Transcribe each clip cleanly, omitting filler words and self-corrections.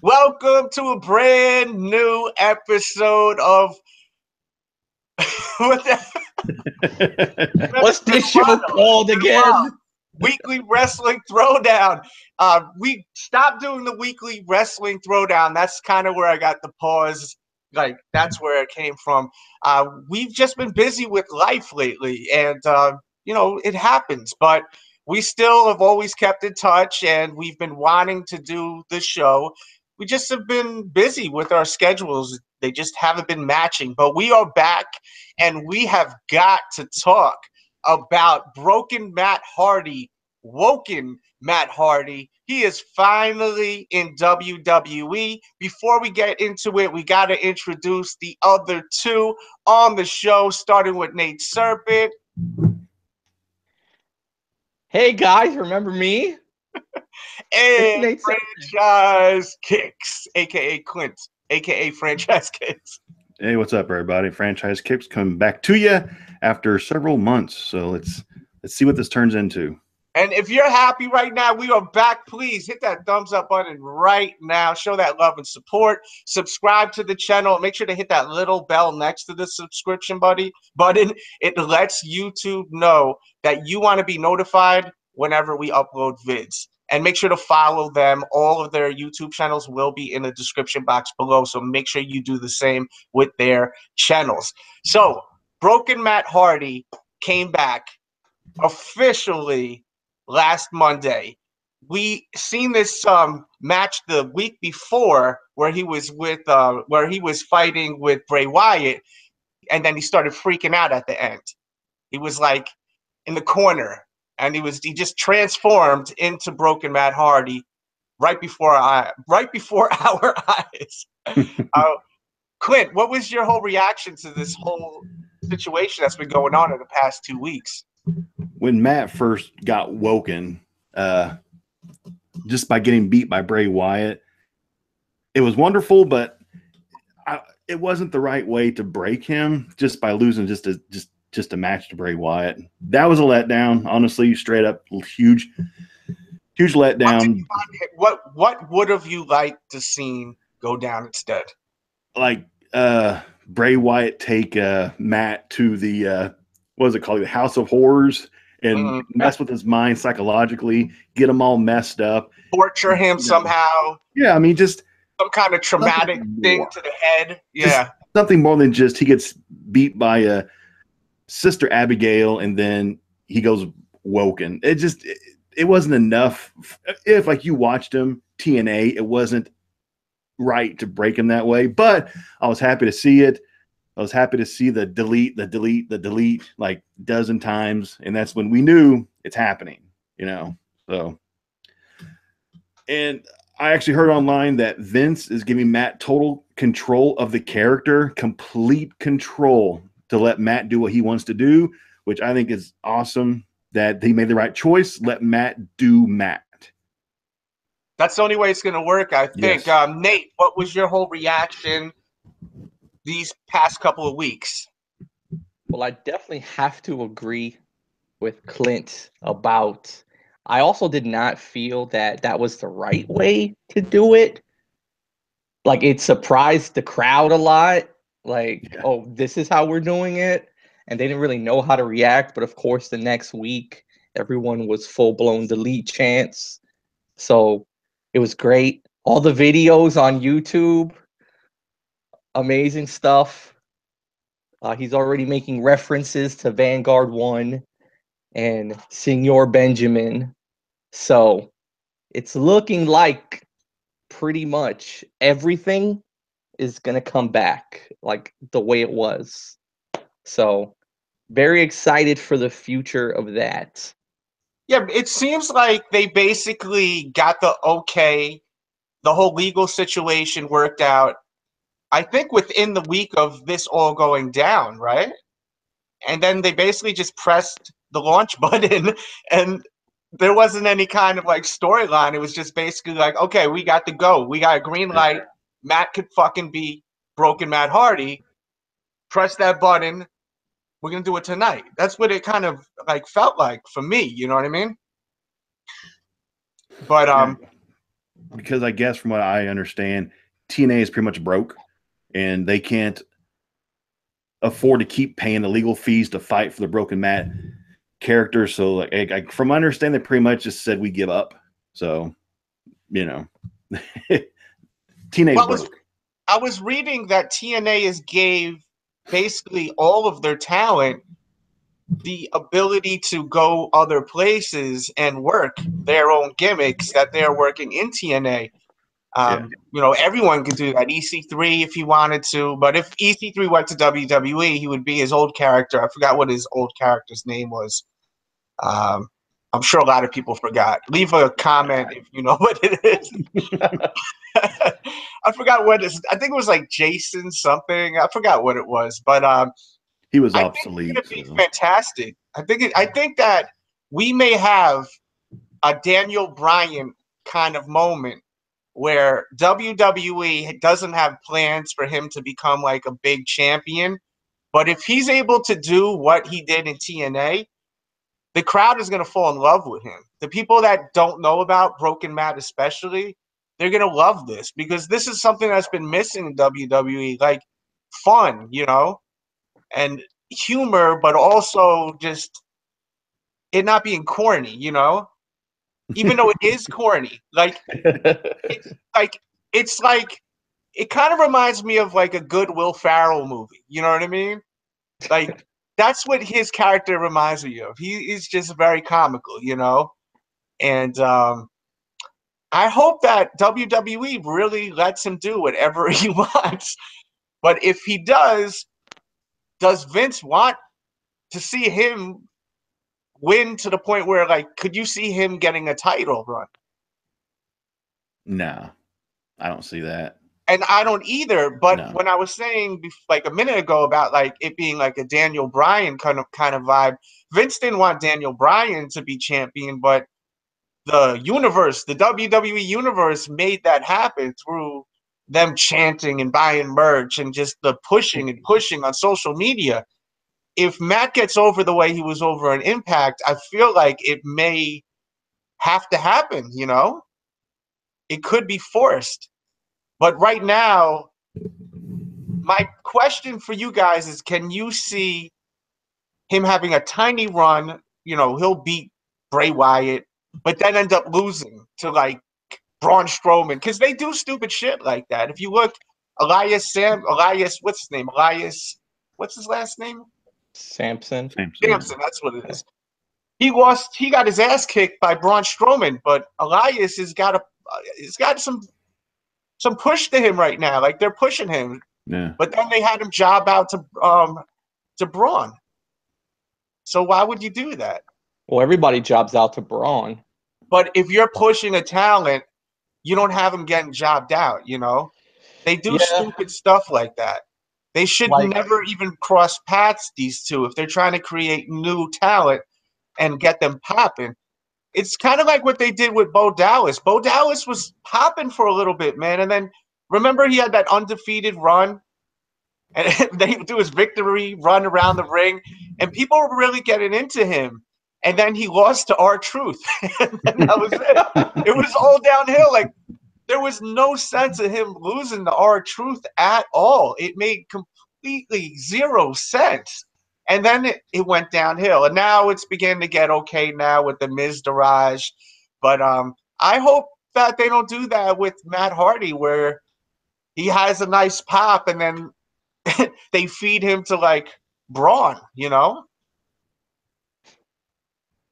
Welcome to a brand new episode of what What's this show called again? Weekly Wrestling Throwdown. We stopped doing the Weekly Wrestling Throwdown. That's kind of where I got the pause. Like, that's where it came from. We've just been busy with life lately, and, it happens. But we still have always kept in touch, and we've been wanting to do the show. We just have been busy with our schedules. They just haven't been matching. But we are back, and we have got to talk about Broken Matt Hardy, Woken Matt Hardy. He is finally in WWE. Before we get into it, we got to introduce the other two on the show, starting with Nate Serpent. Hey guys, remember me? And Franchise Kicks, aka Clint, aka Franchise Kicks. Hey, what's up, everybody? Franchise Kicks coming back to you after several months. So let's see what this turns into. And if you're happy right now, we are back. Please hit that thumbs up button right now. Show that love and support. Subscribe to the channel. Make sure to hit that little bell next to the subscription button. It lets YouTube know that you want to be notified whenever we upload vids. And make sure to follow them. All of their YouTube channels will be in the description box below. So make sure you do the same with their channels. So, Broken Matt Hardy came back officially last Monday. We seen this match the week before where he was fighting with Bray Wyatt, and then he started freaking out at the end. He was like in the corner, and he just transformed into Broken Matt Hardy right before our eyes. Clint, what was your whole reaction to this whole situation that's been going on in the past 2 weeks? When Matt first got woken, just by getting beat by Bray Wyatt, it was wonderful, but it wasn't the right way to break him just by losing just a match to Bray Wyatt. That was a letdown, honestly, straight up huge letdown. What would have you liked to see go down instead? Like Bray Wyatt take Matt to the what is it called, the House of Horrors, and mess with his mind psychologically, get him all messed up, torture him somehow. Yeah, I mean, just some kind of traumatic thing to the head. Yeah, just something more than just he gets beat by Sister Abigail and then he goes woken. It wasn't enough. If like you watched him TNA, it wasn't right to break him that way. But I was happy to see it. I was happy to see the delete like a dozen times. And that's when we knew it's happening, So, and I actually heard online that Vince is giving Matt total control of the character, complete control to let Matt do what he wants to do, which I think is awesome that he made the right choice. Let Matt do Matt. That's the only way it's going to work, I think. Yes. Nate, what was your whole reaction these past couple of weeks? Well, I definitely have to agree with Clint about. I also did not feel that was the right way to do it. Like, it surprised the crowd a lot. Like, yeah. Oh, this is how we're doing it. And they didn't really know how to react. But, of course, the next week, everyone was full-blown delete chants. So it was great. All the videos on YouTube, amazing stuff. He's already making references to Vanguard 1 and Senor Benjamin. So it's looking like pretty much everything is going to come back like the way it was. So very excited for the future of that. Yeah, it seems like they basically got the whole legal situation worked out, I think within the week of this all going down, right? And then they basically just pressed the launch button and there wasn't any kind of like storyline. It was just basically like, okay, we got to go. We got a green light. Matt could fucking be Broken Matt Hardy. Press that button. We're going to do it tonight. That's what it kind of like felt like for me. You know what I mean? But because I guess from what I understand, TNA is pretty much broke, and they can't afford to keep paying the legal fees to fight for the Broken Matt character. So, like from my understanding, they pretty much just said we give up. So, TNA is broke. I was reading that TNA gave basically all of their talent the ability to go other places and work their own gimmicks that they're working in TNA. Everyone could do that. EC3 if he wanted to, but if EC3 went to WWE, he would be his old character. I forgot what his old character's name was. I'm sure a lot of people forgot. Leave a comment if you know what it is. I forgot what it is. I think it was like Jason something. I forgot what it was, but he was I obsolete. think it'd be fantastic. I think that we may have a Daniel Bryan kind of moment where WWE doesn't have plans for him to become like a big champion, but if he's able to do what he did in TNA, the crowd is going to fall in love with him. The people that don't know about Broken Matt especially, they're going to love this because this is something that's been missing in WWE, like fun, and humor, but also just it not being corny, even though it is corny. Like it's like it kind of reminds me of like a good Will Ferrell movie. You know what I mean? Like that's what his character reminds me of. He is just very comical, and I hope that WWE really lets him do whatever he wants. But if he does Vince want to see him win to the point where, like, could you see him getting a title run? No, I don't see that. And I don't either. But No. when I was saying like a minute ago about like it being like a Daniel Bryan kind of vibe, Vince didn't want Daniel Bryan to be champion, but the universe, the WWE universe, made that happen through them chanting and buying merch and just the pushing and pushing on social media. If Matt gets over the way he was over on Impact, I feel like it may have to happen, It could be forced. But right now, my question for you guys is, can you see him having a tiny run? He'll beat Bray Wyatt, but then end up losing to, like, Braun Strowman, because they do stupid shit like that. If you look, what's his name? What's his last name? Samson, that's what it is. He got his ass kicked by Braun Strowman, but Elias has got some push to him right now. Like they're pushing him. Yeah. But then they had him job out to Braun. So why would you do that? Well, everybody jobs out to Braun. But if you're pushing a talent, you don't have him getting jobbed out, They do stupid stuff like that. They should never even cross paths, these two, if they're trying to create new talent and get them popping. It's kind of like what they did with Bo Dallas. Bo Dallas was popping for a little bit, man. And then remember he had that undefeated run? And they do his victory run around the ring. And people were really getting into him. And then he lost to R-Truth. And that was it. It was all downhill. Like, there was no sense of him losing to R-Truth at all. It made completely zero sense. And then it went downhill. And now it's beginning to get okay now with the Miz Daraj. But I hope that they don't do that with Matt Hardy, where he has a nice pop and then they feed him to, like, Braun,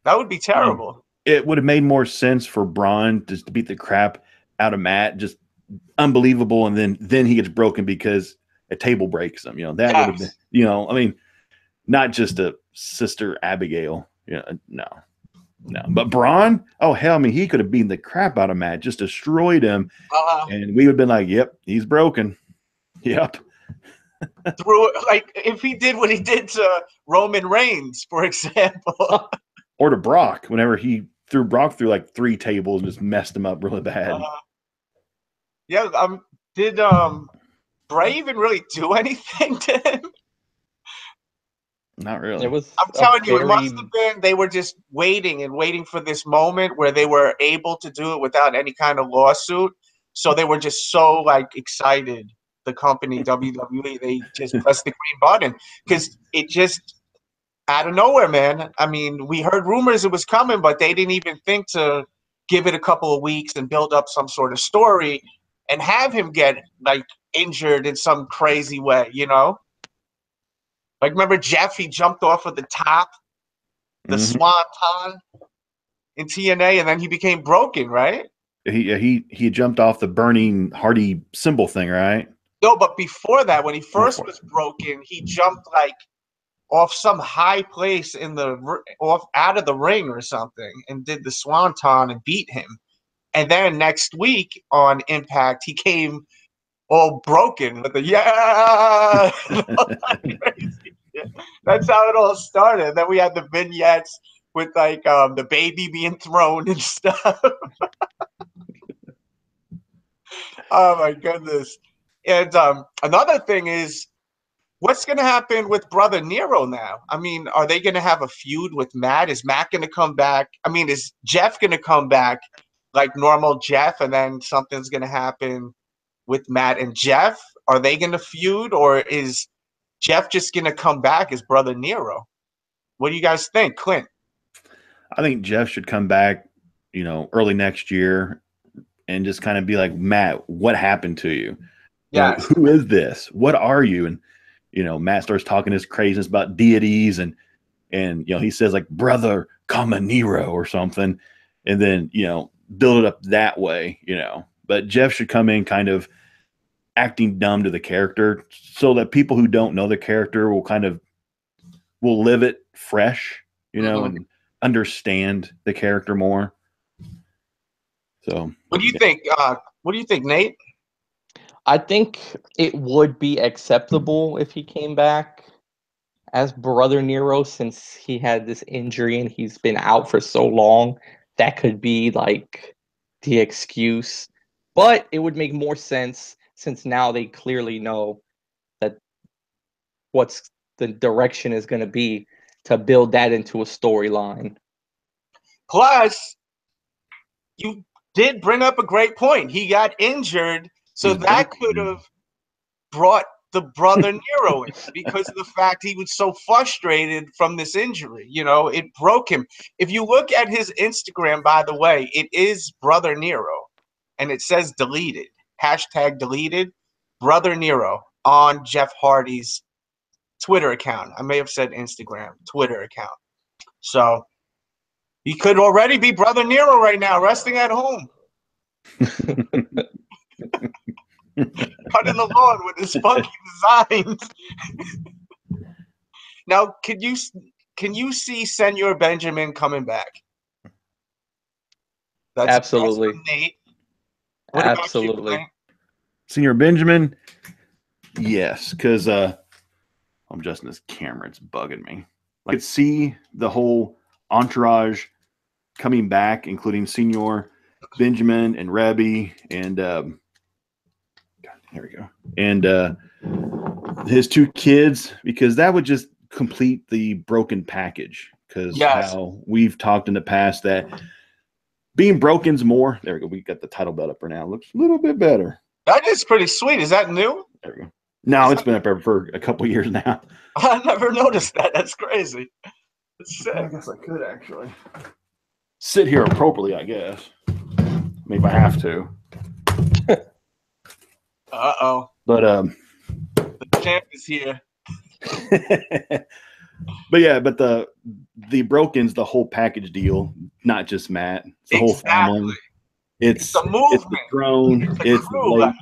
That would be terrible. It would have made more sense for Braun just to beat the crap out of Matt, just unbelievable, and then he gets broken because a table breaks him. That would have been, I mean, not just a Sister Abigail. No. But Braun, oh hell, I mean, he could have beaten the crap out of Matt, just destroyed him, and we would have been like, "Yep, he's broken." Yep. Like if he did what he did to Roman Reigns, for example, or to Brock, whenever he threw Brock through like 3 tables and just messed him up really bad. Did Bray even really do anything to him? Not really. It was. I'm telling you, it must have been they were just waiting and waiting for this moment where they were able to do it without any kind of lawsuit. So they were just so like excited. The company WWE, they just pressed the green button because it just out of nowhere, man. I mean, we heard rumors it was coming, but they didn't even think to give it a couple of weeks and build up some sort of story and have him get like injured in some crazy way, you know? Like, remember Jeff? He jumped off of the top, the swanton in TNA, and then he became broken, right? He jumped off the burning Hardy symbol thing, right? No, but before that, when he first was broken, he jumped like off some high place in the off out of the ring or something, and did the swanton and beat him. And then next week on Impact, he came all broken with the yeah. That's how it all started. And then we had the vignettes with like the baby being thrown and stuff. Oh my goodness. And another thing is, what's going to happen with Brother Nero now? I mean, are they going to have a feud with Matt? Is Matt going to come back? I mean, is Jeff going to come back like normal Jeff, and then something's going to happen with Matt and Jeff? Are they going to feud, or is Jeff just going to come back as Brother Nero? What do you guys think, Clint? I think Jeff should come back, early next year and just kind of be like, Matt, what happened to you? Yeah. Who is this? What are you? And, Matt starts talking his craziness about deities and he says like, brother, come a Nero or something. And then, build it up that way, but Jeff should come in kind of acting dumb to the character so that people who don't know the character will live it fresh, and understand the character more. So what do you think? What do you think, Nate? I think it would be acceptable if he came back as Brother Nero, since he had this injury and he's been out for so long. That could be like the excuse, but it would make more sense since now they clearly know that what's the direction is going to be to build that into a storyline. Plus, you did bring up a great point. He got injured, so that could have brought the Brother Nero in because of the fact he was so frustrated from this injury. It broke him. If you look at his Instagram, by the way, it is Brother Nero, and it says deleted, #deleted, Brother Nero on Jeff Hardy's Twitter account. I may have said Instagram, Twitter account. So he could already be Brother Nero right now, resting at home. Cutting the lawn with his funky designs. Now, can you see Senor Benjamin coming back? Absolutely. That's Nate. What Absolutely. about you, Senor Benjamin? Yes, because I'm adjusting this camera. It's bugging me. I could see the whole entourage coming back, including Senor Benjamin and Rebby and there we go. And his two kids, because that would just complete the broken package. Because how we've talked in the past that being broken's more. There we go. We got the title belt up right now. Looks a little bit better. That is pretty sweet. Is that new? There we go. No, it's been up there for a couple years now. I never noticed that. That's crazy. I guess I could actually sit here appropriately, I guess. Maybe I have to. Uh-oh. But the champ is here. But yeah, but the Broken's the whole package deal, not just Matt. It's the whole family. It's the movement. It's the throne. It's the lake,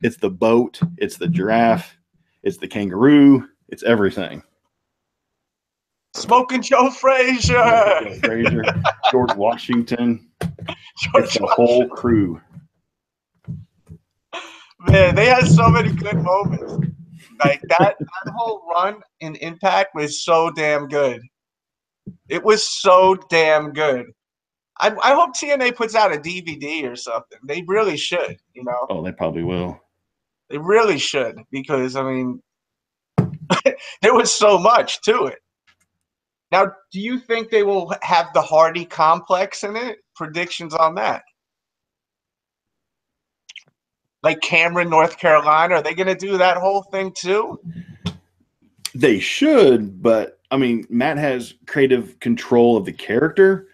It's the boat. It's the giraffe. It's the kangaroo. It's everything. Smoking Joe Frazier. George Washington. It's the whole crew. Man, they had so many good moments. Like that whole run in Impact was so damn good. It was so damn good. I hope TNA puts out a DVD or something. They really should, Oh, they probably will. They really should, because I mean, There was so much to it. Now, do you think they will have the Hardy complex in it? Predictions on that? Like Cameron, North Carolina, are they going to do that whole thing too? They should, but I mean, Matt has creative control of the character.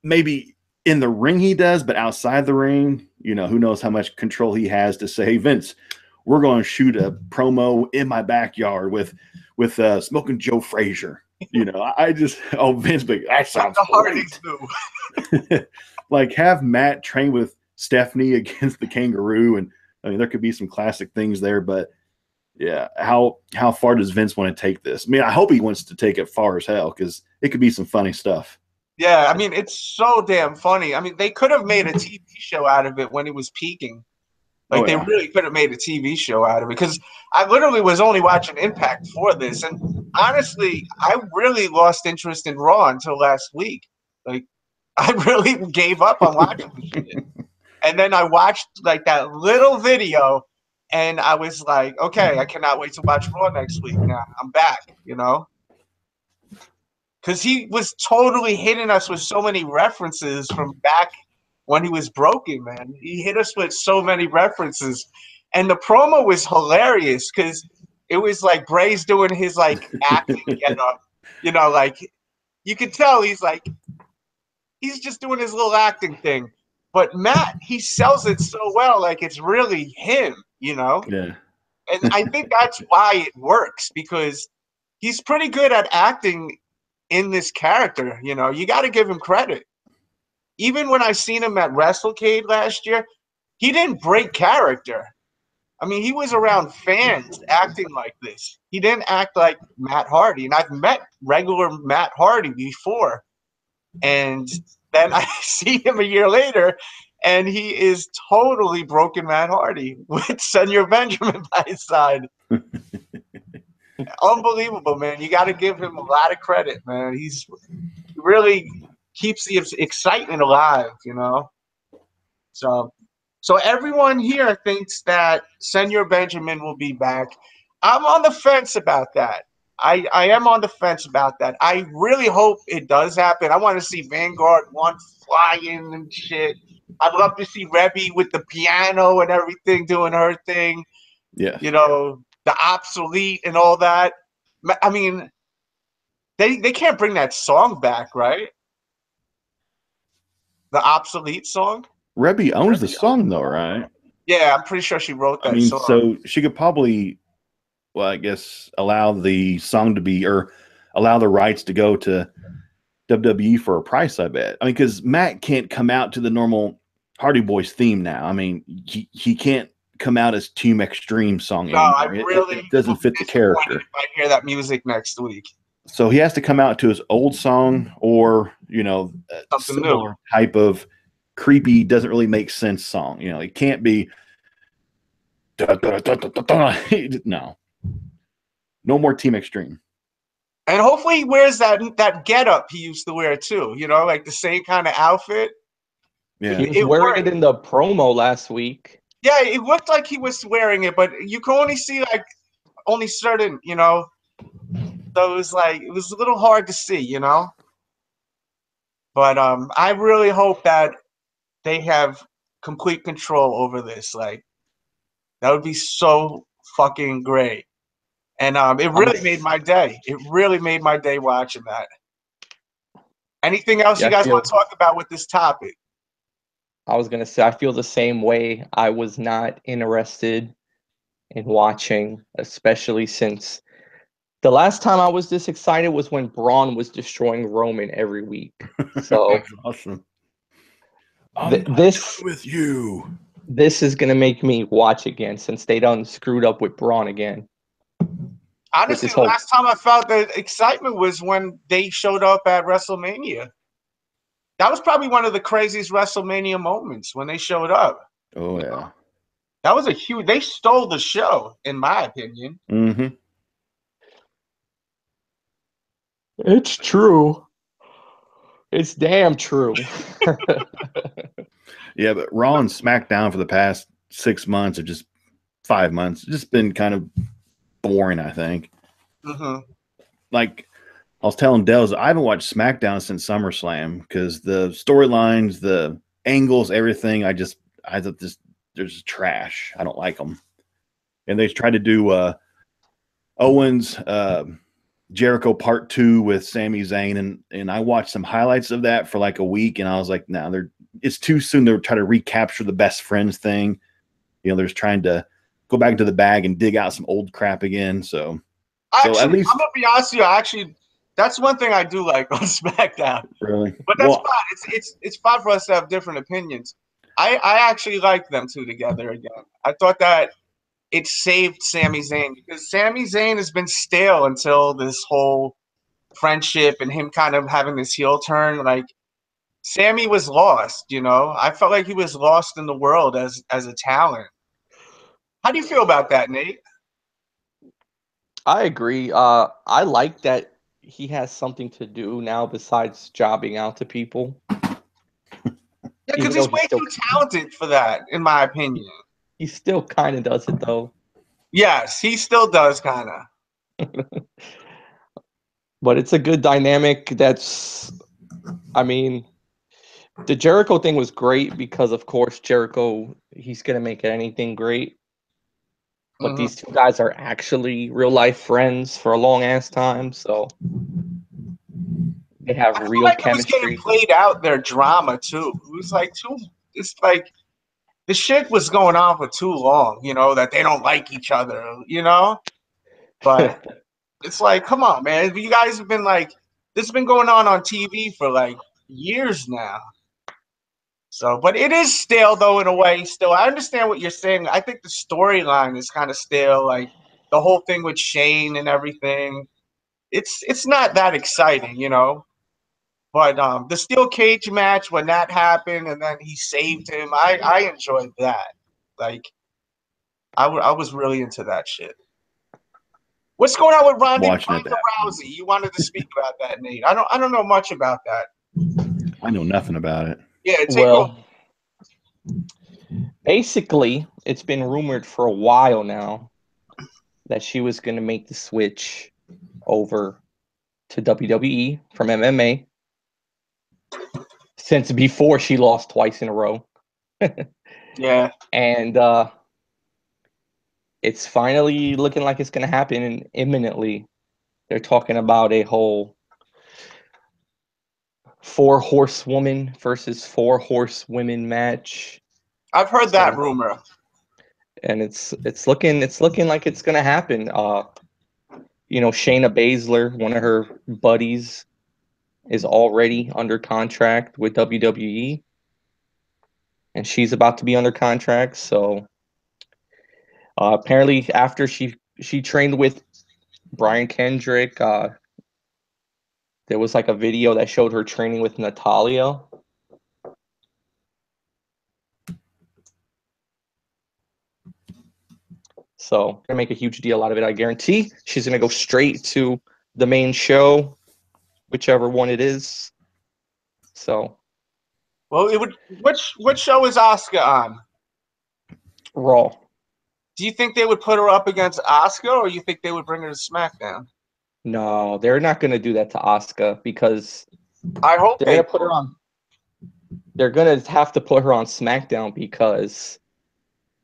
Maybe in the ring he does, but outside the ring, you know, who knows how much control he has to say, hey, Vince, we're going to shoot a promo in my backyard with Smoking Joe Frazier. You know, I just, oh, Vince, but that sounds great. Like, have Matt train with Stephanie against the kangaroo, and I mean, there could be some classic things there, but yeah, how far does Vince want to take this? I mean, I hope he wants to take it far as hell, because it could be some funny stuff. Yeah, I mean, it's so damn funny. I mean, they could have made a TV show out of it when he was peaking. Like, they really could have made a TV show out of it, because I literally was only watching Impact for this. And honestly, I really lost interest in Raw until last week. Like, I really gave up on watching the shit. And then I watched, like, that little video, and I was like, okay, I cannot wait to watch Raw next week. Now I'm back, you know? Because he was totally hitting us with so many references from back when he was broken, man. He hit us with so many references. And the promo was hilarious because it was like Bray's doing his like acting get up. You know, like you could tell he's just doing his little acting thing. But Matt, he sells it so well, like it's really him, you know? Yeah. And I think that's why it works, because he's pretty good at acting in this character, you know? You got to give him credit. Even when I seen him at WrestleCade last year, he didn't break character. I mean, he was around fans acting like this. He didn't act like Matt Hardy. And I've met regular Matt Hardy before. And then I see him a year later, and he is totally broken Matt Hardy with Senor Benjamin by his side. Unbelievable, man. You got to give him a lot of credit, man. He really keeps the excitement alive, you know? So everyone here thinks that Senor Benjamin will be back. I'm on the fence about that. I am on the fence about that. I really hope it does happen. I want to see Vanguard 1 flying and shit. I'd love to see Rebby with the piano and everything doing her thing. Yeah. You know, the obsolete and all that. I mean, they can't bring that song back, right? The obsolete song? Rebby owns the song, though, right? Yeah, I'm pretty sure she wrote that song. So she could probably, well, I guess, allow the song to be, or allow the rights to go to WWE for a price, I bet. I mean, because Matt can't come out to the normal Hardy Boys theme now. I mean, he can't come out as Team Extreme song anymore. It doesn't fit the character. If I hear that music next week. So he has to come out to his old song, or, you know, something new type of creepy, doesn't really make sense song. You know, it can't be no more Team Extreme. And hopefully he wears that getup he used to wear too, you know, like the same kind of outfit. Yeah, he was wearing it in the promo last week. Yeah, it looked like he was wearing it, but you can only see like only certain, you know. So it was a little hard to see, you know. But I really hope that they have complete control over this. Like, that would be so fucking great. And it really made my day. It really made my day watching that. Anything else you guys want to talk about with this topic? I was going to say, I feel the same way. I was not interested in watching, especially since the last time I was this excited was when Braun was destroying Roman every week. So that's awesome. This with you. This is gonna make me watch again, since they done screwed up with Braun again. Honestly, the last time I felt the excitement was when they showed up at WrestleMania. That was probably one of the craziest WrestleMania moments when they showed up. Oh yeah, that was they stole the show, in my opinion. Mm-hmm. It's true. It's damn true. Yeah, but Raw and SmackDown for the past 6 months, or just 5 months, just been kind of boring, I think. Mm-hmm. Like I was telling Delz, I haven't watched SmackDown since SummerSlam because the storylines, the angles, everything, I thought they're just trash. I don't like them. And they tried to do Owens Jericho Part 2 with Sami Zayn, and I watched some highlights of that for like a week, and I was like, no, it's too soon to try to recapture the best friends thing. You know, they're just trying to go back into the bag and dig out some old crap again. So at least I'm gonna be honest with you. That's one thing I do like on SmackDown. Really, but that's fine. It's fine for us to have different opinions. I actually like them two together again. I thought that it saved Sami Zayn because Sami Zayn has been stale until this whole friendship and him kind of having this heel turn. Like Sami was lost, you know. I felt like he was lost in the world as a talent. How do you feel about that, Nate? I agree. I like that he has something to do now besides jobbing out to people. Yeah, because he's way too talented for that, in my opinion. He still kind of does it, though. Yes, he still does, kind of. But it's a good dynamic. I mean, the Jericho thing was great because, of course, Jericho, he's going to make anything great. But these two guys are actually real-life friends for a long-ass time, so they have real chemistry. It was getting played out, their drama, too. It was like, it's like the shit was going on for too long, you know, that they don't like each other, you know? But it's like, come on, man. You guys have been like, this has been going on TV for like years now. So, but it is stale, though, in a way. Still, I understand what you're saying. I think the storyline is kind of stale. Like the whole thing with Shane and everything. It's not that exciting, you know. But the steel cage match when that happened, and then he saved him. I enjoyed that. Like, I was really into that shit. What's going on with Ronda Rousey? You wanted to speak about that, Nate. I don't know much about that. I know nothing about it. Yeah, basically, it's been rumored for a while now that she was going to make the switch over to WWE from MMA since before she lost twice in a row. Yeah. And it's finally looking like it's going to happen imminently. They're talking about a whole 4 horsewoman versus 4 horsewomen match. I've heard that rumor. And it's looking like it's going to happen. You know, Shayna Baszler, one of her buddies, is already under contract with WWE. And she's about to be under contract. So apparently after she trained with Brian Kendrick, there was like a video that showed her training with Natalya. So gonna make a huge deal out of it, I guarantee. She's gonna go straight to the main show, whichever one it is. So, well, it would. Which show is Asuka on? Raw. Do you think they would put her up against Asuka, or you think they would bring her to SmackDown? No, they're not gonna do that to Asuka because I hope they're gonna put her on. They're gonna have to put her on SmackDown because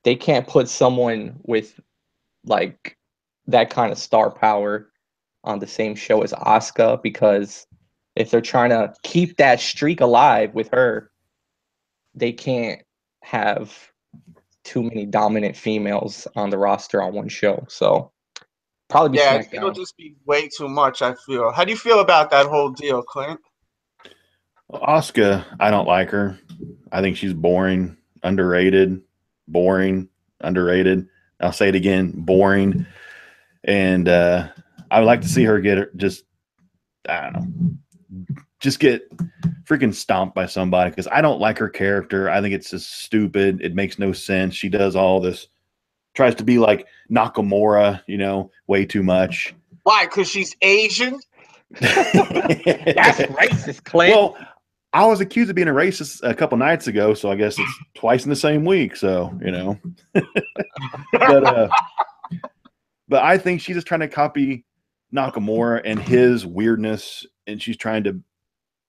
they can't put someone with like that kind of star power on the same show as Asuka, because if they're trying to keep that streak alive with her, they can't have too many dominant females on the roster on one show. So probably be SmackDown. It'll just be way too much, I feel. How do you feel about that whole deal, Clint? Asuka, I don't like her. I think she's boring, underrated, I'll say it again, boring. And I would like to see her get get freaking stomped by somebody, because I don't like her character. I think it's just stupid. It makes no sense. She does all this, tries to be like Nakamura, you know, way too much. Why? Because she's Asian? That's racist, Clint. Well, I was accused of being a racist a couple nights ago, so I guess it's twice in the same week. So, you know. But But I think she's just trying to copy Nakamura and his weirdness, and she's trying to.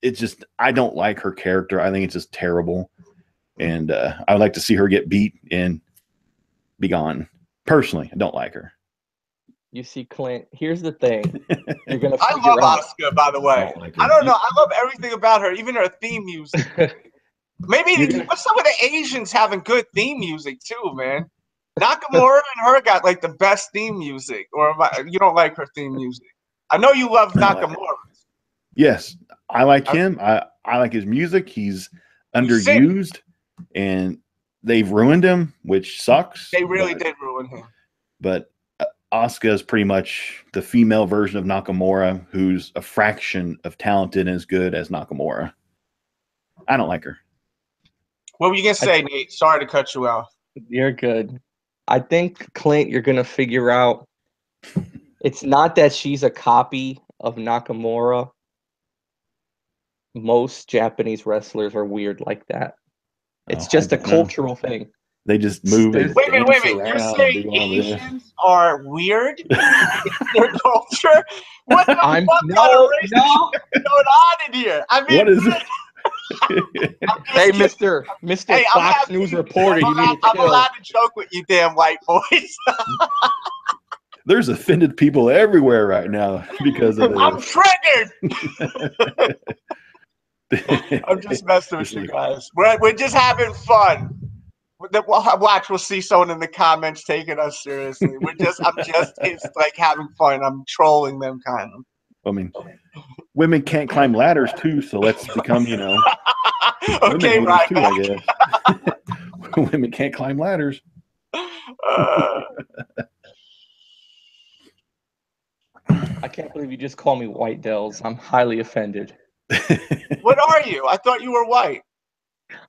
It's just I don't like her character. I think it's just terrible, and I would like to see her get beat and be gone. Personally, I don't like her. You see, Clint, here's the thing. You're gonna I love Asuka, by the way. I don't know. I love everything about her, even her theme music. Maybe what's some of the Asians having good theme music too, man? Nakamura and her got like the best theme music, or you don't like her theme music? I know you love Nakamura. Yes, I like him. I like his music. He's underused, and they've ruined him, which sucks. They really did ruin him. But Asuka is pretty much the female version of Nakamura, who's a fraction of talented and as good as Nakamura. I don't like her. What were you gonna say, Nate? Sorry to cut you off. You're good. I think, Clint, you're gonna figure out it's not that she's a copy of Nakamura. Most Japanese wrestlers are weird like that. It's just a cultural thing. They just move. Wait a minute. You're saying Asians are weird? Their culture? What the fuck kind of race going on in here? I mean, what is it? Hey, Mr. Hey, Fox News reporter, you need to chill. I'm allowed to joke with you, damn white boys. There's offended people everywhere right now because of this. I'm triggered. I'm just messing with you guys. We're just having fun. Watch, we'll see someone in the comments taking us seriously. It's like having fun. I'm trolling them kind of. I mean, women can't climb ladders too, so let's become, okay, right. Too, I guess. Women can't climb ladders. I can't believe you just called me white, Delz. I'm highly offended. What are you? I thought you were white.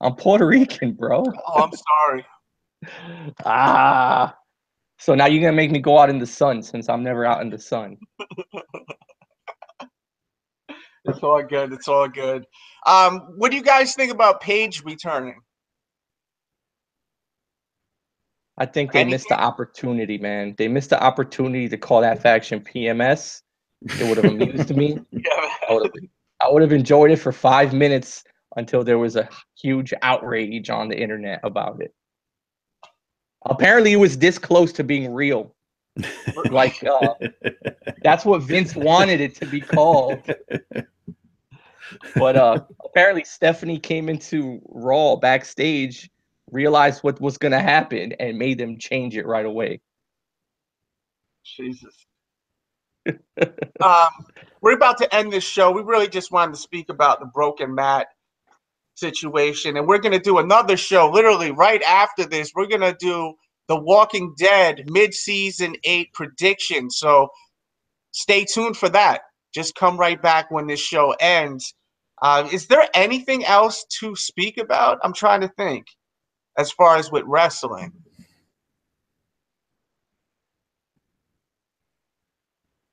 I'm Puerto Rican, bro. Oh, I'm sorry. So now you're gonna make me go out in the sun since I'm never out in the sun. It's all good. It's all good. What do you guys think about Paige returning? I think they missed the opportunity, man. They missed the opportunity to call that faction PMS. It would have amused me. Yeah. I would have enjoyed it for 5 minutes until there was a huge outrage on the internet about it. Apparently, it was this close to being real. Like, that's what Vince wanted it to be called. But apparently, Stephanie came into Raw backstage, realized what was going to happen, and made them change it right away. Jesus. We're about to end this show. We really just wanted to speak about the broken mat situation, and we're going to do another show literally right after this. We're going to do the Walking Dead mid-season 8 prediction, so stay tuned for that. Just come right back when this show ends. Is there anything else to speak about? I'm trying to think as far as with wrestling.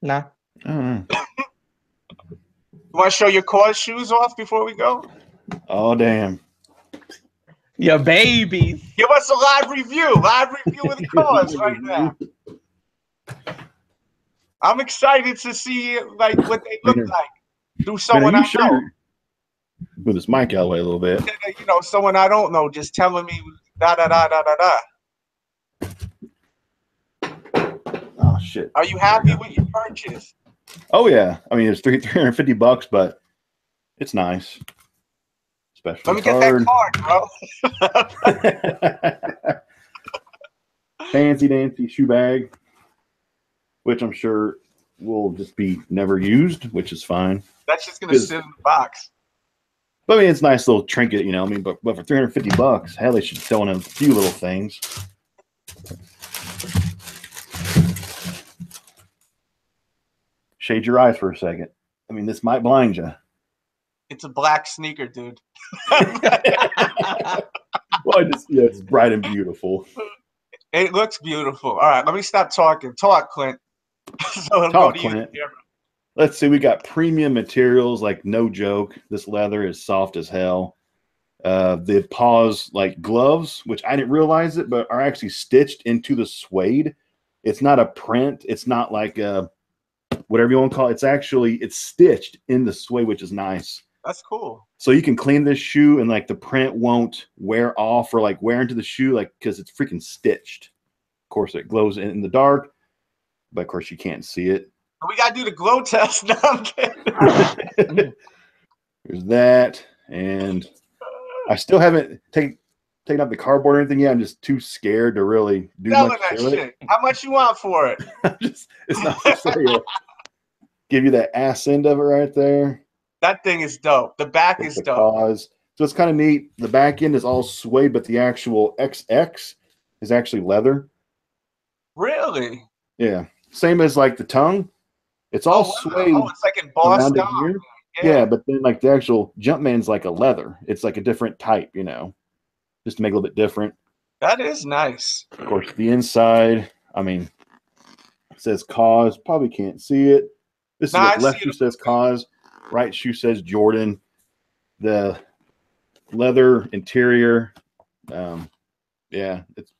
Nah. You want to show your cause shoes off before we go? Oh, damn. Yeah, baby. Give us a live review. Live review of the cause right now. I'm excited to see like what they look like through someone I know. Move this mic out of the way a little bit. Someone I don't know just telling me da da da da da da. Oh shit. Are you happy with your purchase? Oh yeah. I mean, it's $350, but it's nice. Especially Let me get that card, bro. Fancy dancy shoe bag, which I'm sure will just be never used, which is fine. That's just gonna sit in the box. But I mean, it's a nice little trinket, I mean, but for $350, hell, they should throw in a few little things. Shade your eyes for a second. I mean, this might blind you. It's a black sneaker, dude. Well, it's bright and beautiful. It looks beautiful. All right, let me stop talking. Talk, Clint. Talk, Clint. Let's see. We got premium materials, like no joke. This leather is soft as hell. The paws, like gloves, which I didn't realize it, but are actually stitched into the suede. It's not a print. It's not like a whatever you want to call it. It's stitched in the suede, which is nice. That's cool. So you can clean this shoe and like the print won't wear off or like wear into the shoe, like because it's freaking stitched. Of course, it glows in the dark, but of course you can't see it. We gotta do the glow test. No, I'm kidding. There's that, and I still haven't taken out the cardboard or anything yet. I'm just too scared to really do much that to shit. it. How much you want for it? It's not for sale. Give you that ass end of it right there. That thing is dope. The back is dope. Cause. So it's kind of neat. The back end is all suede, but the actual XX is actually leather. Really? Yeah. Same as like the tongue. It's all suede. Oh, it's like embossed down. Yeah, but then like the actual Jumpman's like a leather. It's like a different type, you know, just to make it a little bit different. That is nice. Of course, the inside, I mean, it says cause. Probably can't see it. This is what left shoe says cause. Right shoe says Jordan. The leather interior. Yeah, it's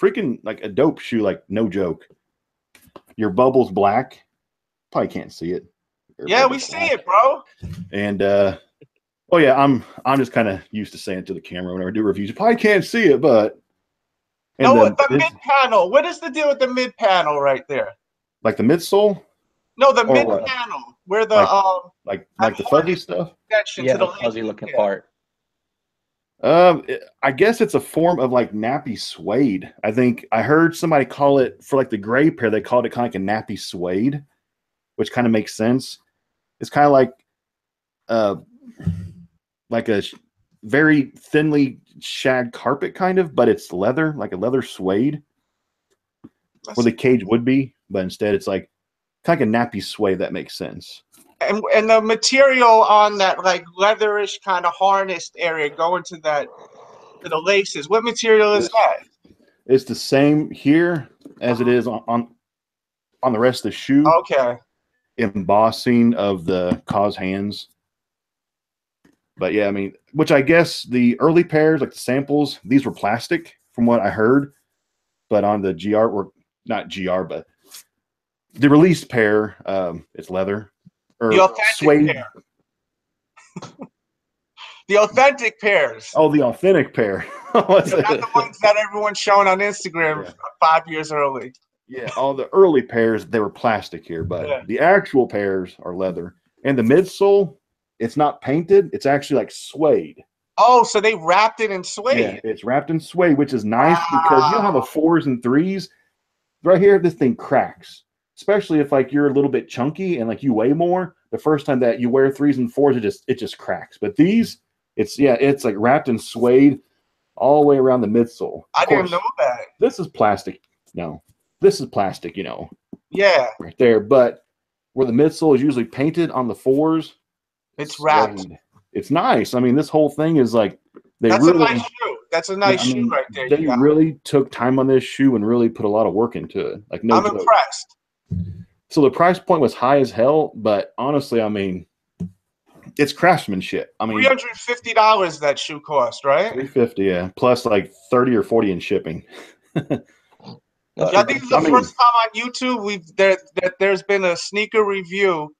freaking like a dope shoe, like no joke. Your bubble's black. Probably can't see it. Yeah, we see it, bro. And oh yeah, I'm just kind of used to saying it to the camera whenever I do reviews. You probably can't see it, but no, the mid panel. What is the deal with the mid panel right there? Like the midsole? No, the mid panel where the like the fuzzy stuff. Yeah, the fuzzy looking part. I guess it's a form of like nappy suede. I think I heard somebody call it for like the gray pair. They called it kind of like a nappy suede, which kind of makes sense. It's kind of like a very thinly shag carpet kind of, but it's leather, like a leather suede, where the cage would be, but instead it's like kind of like a nappy suede. That makes sense. And the material on that like leatherish kind of harnessed area going to the laces. What material is that? It's the same here as it is on the rest of the shoe. Okay. Embossing of the cause hands. But yeah, I mean, which I guess the early pairs, like the samples, these were plastic from what I heard. But on the GR, or not GR, but the released pair, it's leather. Or the authentic suede. Pair. The authentic pairs. Oh, the authentic pair. Not the ones that everyone's showing on Instagram 5 years early. Yeah, all the early pairs, they were plastic here, but the actual pairs are leather. And the midsole, it's not painted. It's actually like suede. Oh, so they wrapped it in suede. Yeah, it's wrapped in suede, which is nice because you don't have a 4s and 3s. Right here, this thing cracks. Especially if like you're a little bit chunky and like you weigh more. The first time that you wear 3s and 4s, it just cracks. But these, it's like wrapped in suede all the way around the midsole. I didn't know that. This is plastic. No, this is plastic, you know. Yeah. Right there. But where the midsole is usually painted on the 4s, it's wrapped. It's nice. I mean, this whole thing is like that's really, a nice shoe. That's a nice shoe right there. They really took time on this shoe and really put a lot of work into it. Like no I'm joke. Impressed. So the price point was high as hell, but honestly, I mean, it's craftsmanship. I mean, $350 that shoe cost, right? $350, yeah, plus like 30 or 40 in shipping. I think it's the first time on YouTube there's been a sneaker review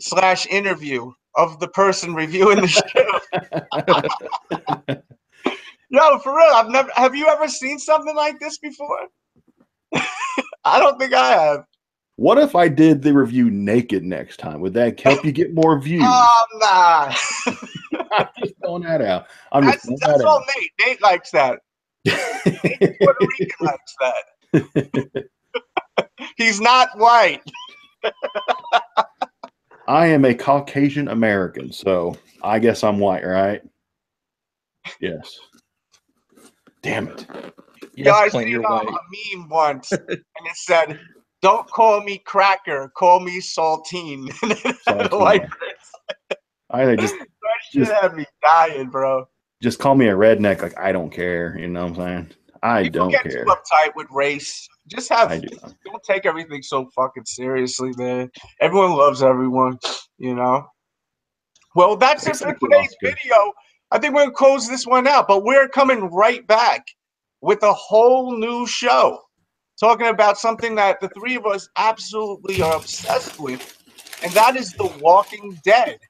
/ interview of the person reviewing the shoe. No, for real. Have you ever seen something like this before? I don't think I have. What if I did the review naked next time? Would that help you get more views? Nah. I'm just throwing that out. That's all Nate. Nate likes that. Nate Puerto Rican likes that. He's not white. I am a Caucasian American, so I guess I'm white, right? Yes. Damn it. Yes, I seen a meme once, and it said, "Don't call me cracker, call me saltine." I just had me dying, bro. Just call me a redneck, like I don't care. You know what I'm saying? People don't care. Too uptight with race. Just don't take everything so fucking seriously, man. Everyone loves everyone, you know. Well, that's it for today's video. I think we're gonna close this one out, but we're coming right back with a whole new show. talking about something that the three of us absolutely are obsessed with, and that is The Walking Dead.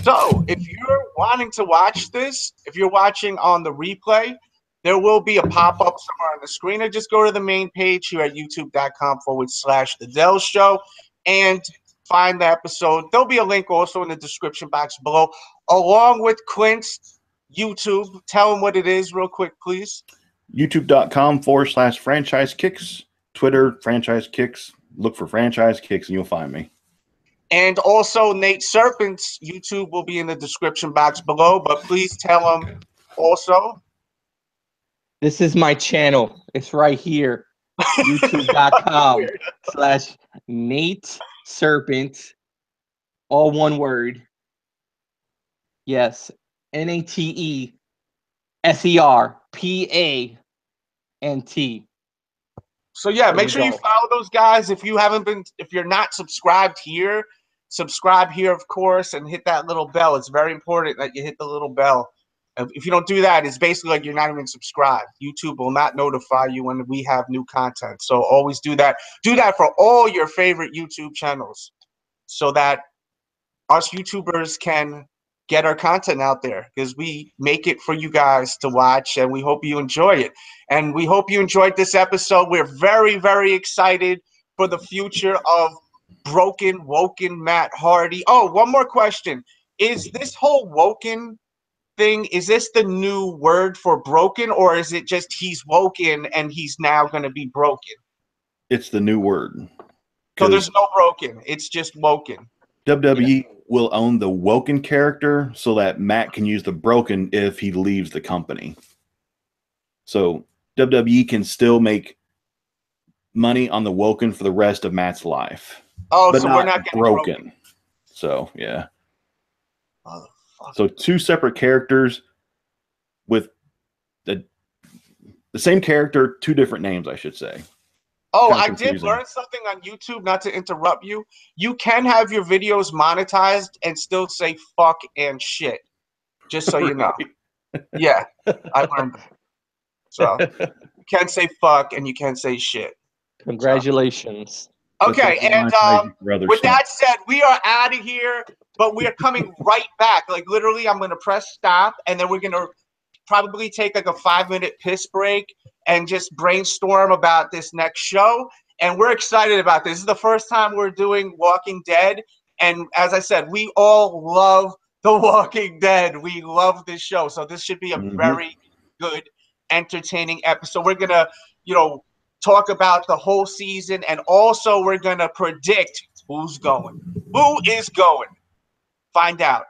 So if you're wanting to watch this, if you're watching on the replay, there will be a pop-up somewhere on the screen, or just go to the main page here at youtube.com/The Delz Show and find the episode. There'll be a link also in the description box below, along with Clint's YouTube. Tell him what it is real quick, please. youtube.com/franchise kicks, Twitter franchise kicks. Look for franchise kicks and you'll find me. And also Nate Serpent's YouTube will be in the description box below, but please tell him also. This is my channel. It's right here. youtube.com/Nate Serpent. All one word. Yes. NATESERPANT. So yeah, make sure you follow those guys. If you're not subscribed here, subscribe here, of course, and hit that little bell. It's very important that you hit the little bell. If you don't do that, it's basically like you're not even subscribed. YouTube will not notify you when we have new content. So always do that. Do that for all your favorite YouTube channels so that us YouTubers can get our content out there, because we make it for you guys to watch, and we hope you enjoy it. And we hope you enjoyed this episode. We're very, very excited for the future of Woken Matt Hardy. Oh, one more question. Is this whole Woken thing, is this the new word for broken, or is it just he's woken and he's now going to be broken? It's the new word. So there's no broken. It's just woken. WWE will own the Woken character so that Matt can use the broken if he leaves the company. So WWE can still make money on the Woken for the rest of Matt's life. Oh, but so we're not getting broken. So, yeah. Motherfucker. So two separate characters with the same character, two different names, I should say. Oh, I did learn something on YouTube, not to interrupt you. You can have your videos monetized and still say fuck and shit. Just so you know. Yeah, I learned that. So you can say fuck and you can say shit. Congratulations. So. Okay, and with that said, we are out of here, but we are coming right back. Like literally, I'm going to press stop, and then we're going to probably take like a 5-minute piss break and just brainstorm about this next show. And we're excited about this. This is the first time we're doing Walking Dead. And as I said, we all love The Walking Dead. We love this show. So this should be a very good, entertaining episode. We're going to, talk about the whole season. And also we're going to predict who's going. Who is going? Find out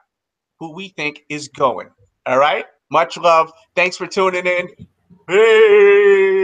who we think is going. All right? Much love. Thanks for tuning in. Peace.